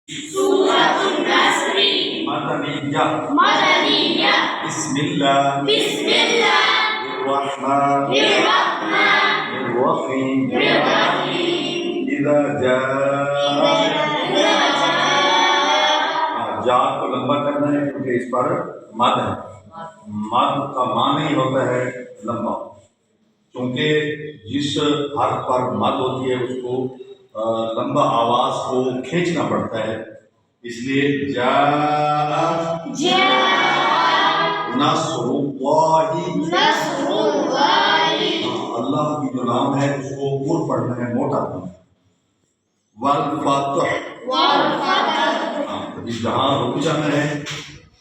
Suratul Nasri. Madaniyah. Madaniyah. Bismillah. Bismillahirrahmanirrahim. Idza jaa जा को लंबा करना है क्योंकि इस पर मद है। मद का मान ही होता है लंबा, क्योंकि जिस हर्फ पर मद होती है उसको लंबा आवाज को खींचना पड़ता है, इसलिए जा नस्रुल्लाहि। अल्लाह की जो नाम है उसको पूर्ण पढ़ना है, मोटा पढ़ना है। वल फतह, जहाँ रुक जाना है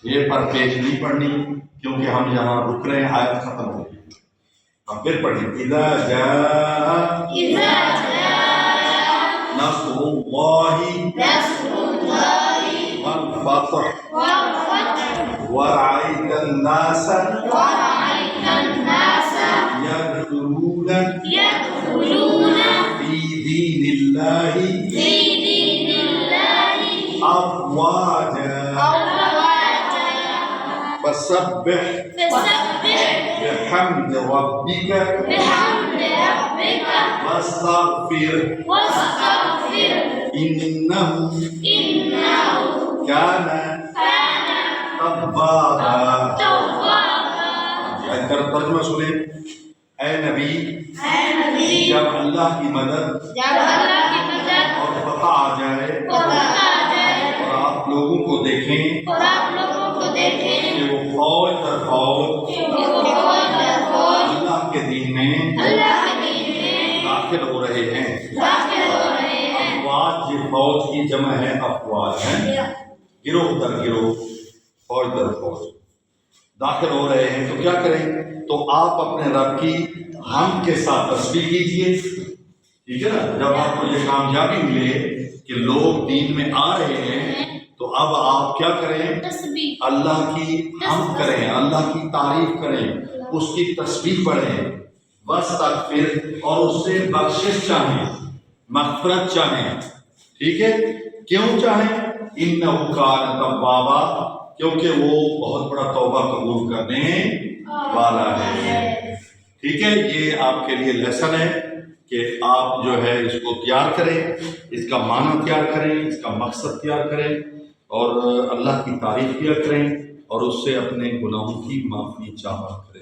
ये पर पेश नहीं पढ़नी, क्योंकि हम यहाँ रुक रहे हैं, आयत खत्म हो गई। हम फिर पढ़ें इज़ा जाअ नस्रुल्लाहि वल फतह वरअयतन नास यदखुलूना फी दीनिल्लाहि अफ़वाजा फसब्बिह बिहम्दि रब्बिका वस्तग़फिर इन्नहु काना तव्वाबा। तर्जुमा सुने। ऐ नबी, जब अल्लाह की मदद और फतह आ जाए और आप लोगों को देखें कि वो फौज दर फौज अल्लाह के दीन में दाखिल हो रहे हैं। अफवाज, ये फौज की जमा है, अफवाज है, गिरोह दर गिरोह, फौज दर फौज दाखिल हो रहे हैं। तो क्या करें? तो आप अपने रब की हम के साथ तस्बीह कीजिए, ठीक है ना। जब आपको ये कामयाबी मिले कि लोग दीन में आ रहे हैं, तो अब आप क्या करें? अल्लाह की हम करें, अल्लाह की तारीफ करें, उसकी तस्बीह पढ़ें, वस्तग़फिर, और उससे बख्शिश चाहें, मग़फ़िरत चाहें। ठीक है, क्यों चाहें? इन्नहु काना तव्वाबा, क्योंकि वो बहुत बड़ा तौबा कबूल करने वाला है। ठीक है, ये आपके लिए लेसन है कि आप जो है इसको तैयार करें, इसका माना तैयार करें, इसका मकसद तैयार करें, और अल्लाह की तारीफ किया करें, और उससे अपने गुनाहों की माफ़ी चाहा करें।